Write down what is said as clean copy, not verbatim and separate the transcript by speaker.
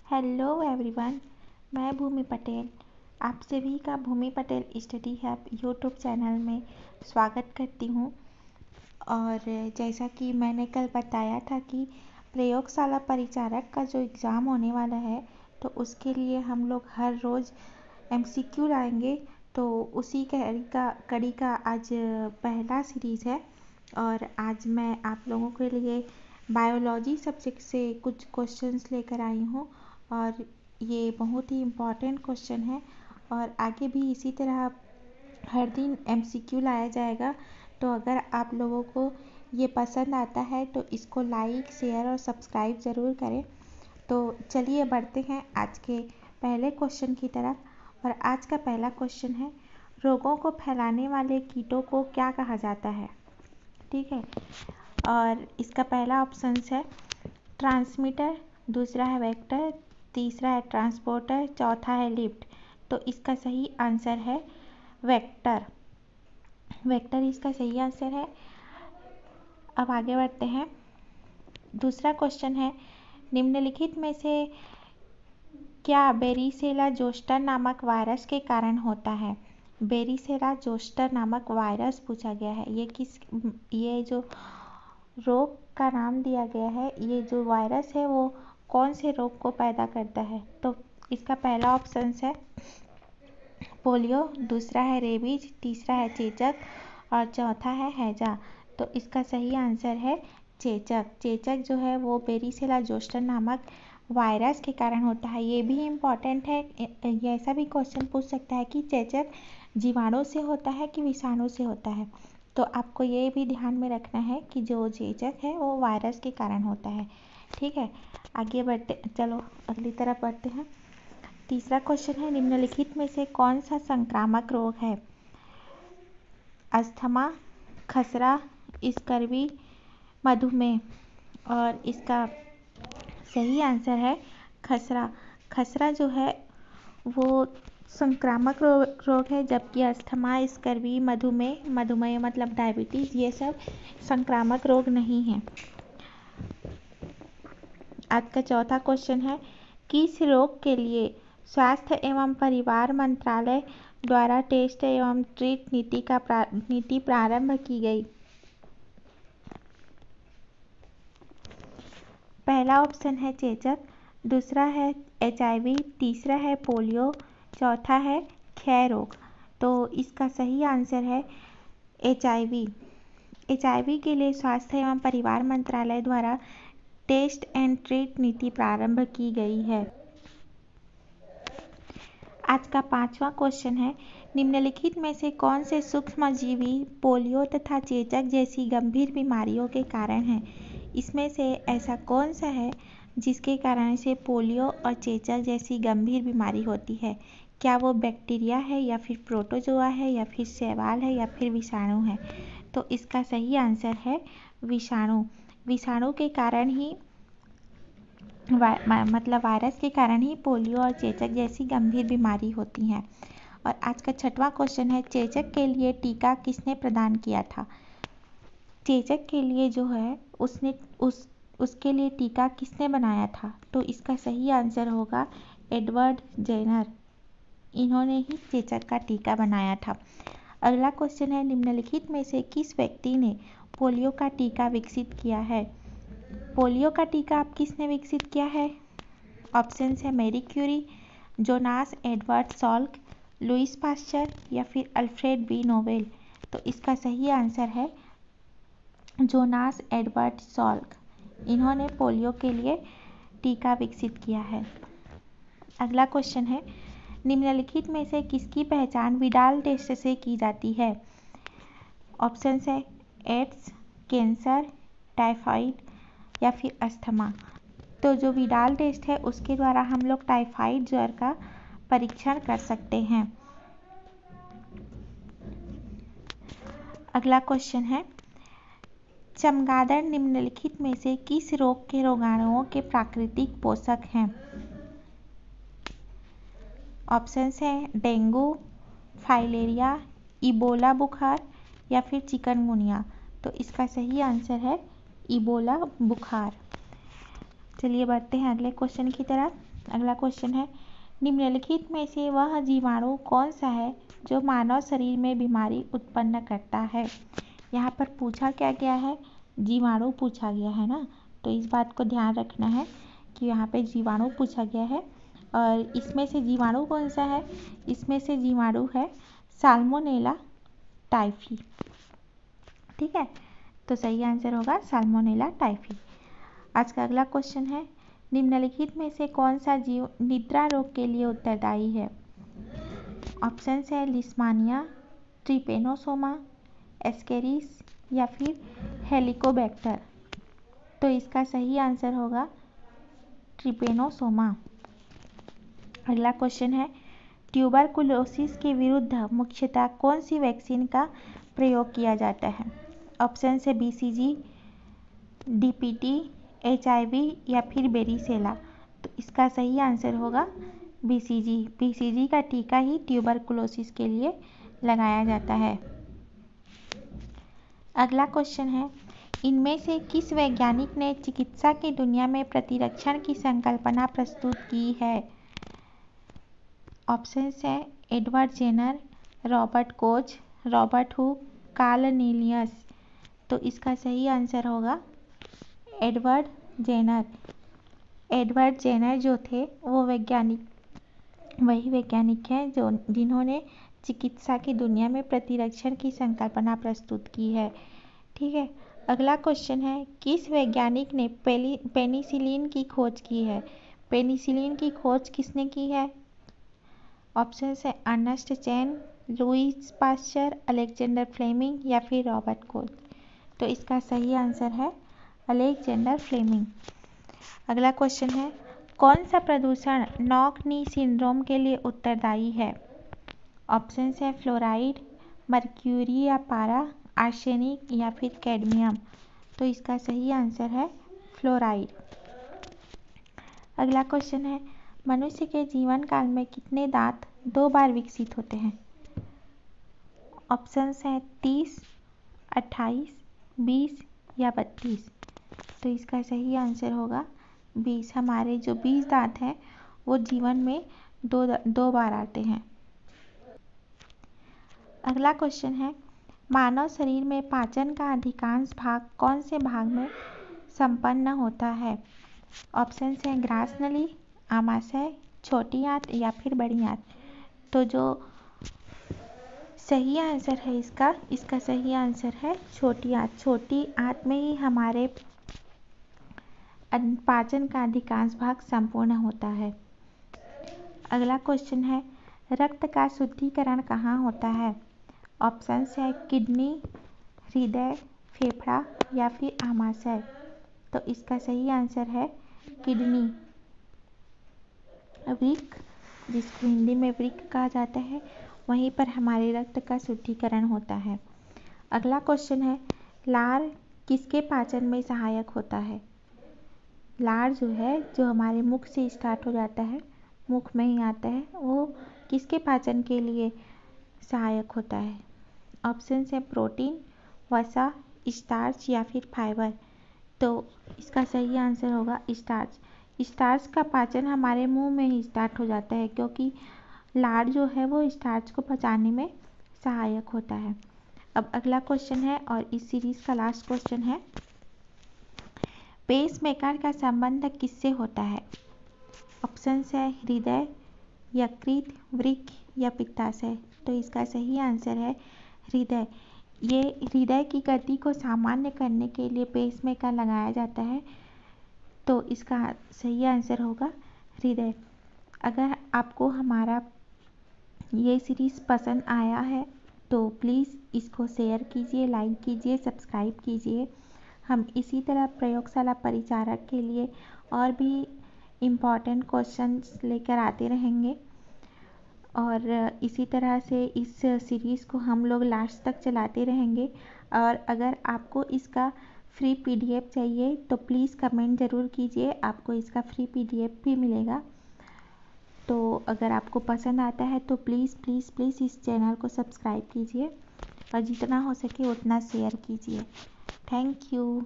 Speaker 1: Hello everyone, मैं भूमि पटेल आप सभी का Bhumi Patel study hub YouTube channel में स्वागत करती हूँ। और जैसा कि मैंने कल बताया था कि प्रयोगशाला परिचारक का जो एग्ज़ाम होने वाला है तो उसके लिए हम लोग हर रोज़ एमसीक्यू लाएंगे। तो उसी कड़ी का आज पहला सीरीज़ है और आज मैं आप लोगों के लिए बायोलॉजी सब्जेक्ट से कुछ क्वेश्चंस लेकर आई हूँ और ये बहुत ही इम्पॉर्टेंट क्वेश्चन है और आगे भी इसी तरह हर दिन एमसीक्यू लाया जाएगा। तो अगर आप लोगों को ये पसंद आता है तो इसको लाइक, शेयर और सब्सक्राइब ज़रूर करें। तो चलिए बढ़ते हैं आज के पहले क्वेश्चन की तरफ। और आज का पहला क्वेश्चन है, रोगों को फैलाने वाले कीटों को क्या कहा जाता है। ठीक है, और इसका पहला ऑप्शन है ट्रांसमीटर, दूसरा है वेक्टर, तीसरा है ट्रांसपोर्टर, चौथा है लिफ्ट। तो इसका सही आंसर है वेक्टर। वेक्टर इसका सही आंसर है। अब आगे बढ़ते हैं। दूसरा क्वेश्चन है, निम्नलिखित में से क्या बेरीसेला जोस्टर नामक वायरस के कारण होता है। बेरीसेला जोस्टर नामक वायरस पूछा गया है। ये जो रोग का नाम दिया गया है, ये जो वायरस है वो कौन से रोग को पैदा करता है। तो इसका पहला ऑप्शन है पोलियो, दूसरा है रेबीज, तीसरा है चेचक और चौथा है हैजा। तो इसका सही आंसर है चेचक। चेचक जो है वो बेरीसेला जोस्टर नामक वायरस के कारण होता है। ये भी इम्पॉर्टेंट है, ये ऐसा भी क्वेश्चन पूछ सकता है कि चेचक जीवाणु से होता है कि विषाणु से होता है। तो आपको ये भी ध्यान में रखना है कि जो चेचक है वो वायरस के कारण होता है। ठीक है, आगे बढ़ते, चलो अगली तरफ बढ़ते हैं। तीसरा क्वेश्चन है, निम्नलिखित में से कौन सा संक्रामक रोग है। अस्थमा, खसरा, स्कर्वी, मधुमेह। और इसका सही आंसर है खसरा। खसरा जो है वो संक्रामक रोग है, जबकि अस्थमा, स्कर्वी, मधुमेह मतलब डायबिटीज़, ये सब संक्रामक रोग नहीं है। आज का चौथा क्वेश्चन है, किस रोग के लिए स्वास्थ्य एवं परिवार मंत्रालय द्वारा टेस्ट एवं ट्रीट नीति प्रारंभ की गई। पहला ऑप्शन है चेचक, दूसरा है HIV, तीसरा है पोलियो, चौथा है क्षय रोग। तो इसका सही आंसर है HIV। HIV के लिए स्वास्थ्य एवं परिवार मंत्रालय द्वारा टेस्ट एंड ट्रीट नीति प्रारंभ की गई है। आज का पांचवा क्वेश्चन है, निम्नलिखित में से कौन से सूक्ष्मजीवी पोलियो तथा चेचक जैसी गंभीर बीमारियों के कारण हैं। इसमें से ऐसा कौन सा है जिसके कारण से पोलियो और चेचक जैसी गंभीर बीमारी होती है। क्या वो बैक्टीरिया है या फिर प्रोटोजोआ है या फिर शैवाल है या फिर विषाणु है। तो इसका सही आंसर है विषाणु। विषाणु के कारण ही मतलब वायरस के कारण ही पोलियो और चेचक जैसी गंभीर बीमारी होती है। और आज का छठवां क्वेश्चन है, चेचक के लिए टीका किसने प्रदान किया था। चेचक के लिए जो है उसके लिए टीका किसने बनाया था। तो इसका सही आंसर होगा एडवर्ड जेनर। इन्होंने ही चेचक का टीका बनाया था। अगला क्वेश्चन है, निम्नलिखित में से किस व्यक्ति ने पोलियो का टीका विकसित किया है। पोलियो का टीका अब किसने विकसित किया है। ऑप्शंस है Marie Curie, Jonas Edward Salk, Louis Pasteur या फिर अल्फ्रेड बी नोबेल। तो इसका सही आंसर है जोनास एडवर्ड सॉल्क। इन्होंने पोलियो के लिए टीका विकसित किया है। अगला क्वेश्चन है, निम्नलिखित में से किसकी पहचान विडाल टेस्ट से की जाती है। ऑप्शंस है एड्स, कैंसर, टाइफाइड या फिर अस्थमा। तो जो विडाल टेस्ट है उसके द्वारा हम लोग टाइफाइड ज्वर का परीक्षण कर सकते हैं। अगला क्वेश्चन है, चमगादड़ निम्नलिखित में से किस रोग के रोगाणुओं के प्राकृतिक पोषक हैं। ऑप्शंस हैं डेंगू, फाइलेरिया, इबोला बुखार या फिर चिकनगुनिया। तो इसका सही आंसर है इबोला बुखार। चलिए बढ़ते हैं अगले क्वेश्चन की तरफ। अगला क्वेश्चन है, निम्नलिखित में से वह जीवाणु कौन सा है जो मानव शरीर में बीमारी उत्पन्न करता है। यहाँ पर पूछा क्या गया है, जीवाणु पूछा गया है ना, तो इस बात को ध्यान रखना है कि यहाँ पे जीवाणु पूछा गया है। और इसमें से जीवाणु कौन सा है, इसमें से जीवाणु है साल्मोनेला टाइफी। ठीक है, तो सही आंसर होगा साल्मोनेला टाइफी। आज का अगला क्वेश्चन है, निम्नलिखित में से कौन सा जीव निद्रा रोग के लिए उत्तरदायी है। ऑप्शन है लिस्मानिया, ट्रिपेनोसोमा, एस्केरिस या फिर हेलिकोबैक्टर। तो इसका सही आंसर होगा ट्रिपेनोसोमा। अगला क्वेश्चन है, ट्यूबरकुलोसिस के विरुद्ध मुख्यतः कौन सी वैक्सीन का प्रयोग किया जाता है। ऑप्शन है BCG, DPT, HIV या फिर बेरीसेला। तो इसका सही आंसर होगा BCG। BCG का टीका ही ट्यूबरकुलोसिस के लिए लगाया जाता है। अगला क्वेश्चन है, इनमें से किस वैज्ञानिक ने चिकित्सा की दुनिया में प्रतिरक्षण की संकल्पना प्रस्तुत की है। ऑप्शंस है Edward Jenner, Robert Koch, Robert Hooke, Carl Linnaeus. तो इसका सही आंसर होगा एडवर्ड जेनर। एडवर्ड जेनर जो थे वो वही वैज्ञानिक हैं जिन्होंने चिकित्सा की दुनिया में प्रतिरक्षण की संकल्पना प्रस्तुत की है। ठीक है, अगला क्वेश्चन है, किस वैज्ञानिक ने पेनिसिलिन की खोज की है। पेनिसिलिन की खोज किसने की है। ऑप्शन है Ernest Chain, Louis Pasteur, Alexander Fleming या फिर रॉबर्ट कोच। तो इसका सही आंसर है अलेक्जेंडर फ्लेमिंग। अगला क्वेश्चन है, कौन सा प्रदूषण नॉक नी सिंड्रोम के लिए उत्तरदायी है। ऑप्शन है फ्लोराइड, मर्क्यूरी या पारा, आर्सेनिक या फिर कैडमियम। तो इसका सही आंसर है फ्लोराइड। अगला क्वेश्चन है, मनुष्य के जीवन काल में कितने दांत 2 बार विकसित होते हैं। ऑप्शंस हैं 30, 28, 20 या 32। तो इसका सही आंसर होगा 20। हमारे जो 20 दांत हैं वो जीवन में दो बार आते हैं। अगला क्वेश्चन है, मानव शरीर में पाचन का अधिकांश भाग कौन से भाग में संपन्न होता है। ऑप्शन है ग्रास नली, आमाशय, छोटी आंत या फिर बड़ी आंत। तो जो सही आंसर है इसका सही आंसर है छोटी आंत। छोटी आंत में ही हमारे पाचन का अधिकांश भाग संपूर्ण होता है। अगला क्वेश्चन है, रक्त का शुद्धिकरण कहाँ होता है। ऑप्शन है किडनी, हृदय, फेफड़ा या फिर आमाशय। तो इसका सही आंसर है किडनी। वृक्क, जिसको हिंदी में वृक्क कहा जाता है, वहीं पर हमारे रक्त का शुद्धिकरण होता है। अगला क्वेश्चन है, लार किसके पाचन में सहायक होता है। लार जो है जो हमारे मुख से स्टार्ट हो जाता है, मुख में ही आता है, वो किसके पाचन के लिए सहायक होता है। ऑप्शन है प्रोटीन, वसा, स्टार्च या फिर फाइबर। तो इसका सही आंसर होगा स्टार्च। स्टार्च का पाचन हमारे मुंह में ही स्टार्ट हो जाता है, क्योंकि लार जो है वो स्टार्च को पचाने में सहायक होता है। अब अगला क्वेश्चन है और इस सीरीज का लास्ट क्वेश्चन है, पेसमेकर का संबंध किससे होता है। ऑप्शन है हृदय, यकृत, वृक्क या पित्ताशय। तो इसका सही आंसर है हृदय। ये हृदय की गति को सामान्य करने के लिए पेसमेकर लगाया जाता है। तो इसका सही आंसर होगा हृदय। अगर आपको हमारा ये सीरीज़ पसंद आया है तो प्लीज़ इसको शेयर कीजिए, लाइक कीजिए, सब्सक्राइब कीजिए। हम इसी तरह प्रयोगशाला परिचारक के लिए और भी इम्पॉर्टेंट क्वेश्चंस लेकर आते रहेंगे और इसी तरह से इस सीरीज़ को हम लोग लास्ट तक चलाते रहेंगे। और अगर आपको इसका फ्री PDF चाहिए तो प्लीज़ कमेंट ज़रूर कीजिए, आपको इसका फ्री PDF भी मिलेगा। तो अगर आपको पसंद आता है तो प्लीज़ प्लीज़ प्लीज़ इस चैनल को सब्सक्राइब कीजिए और जितना हो सके उतना शेयर कीजिए। Thank you.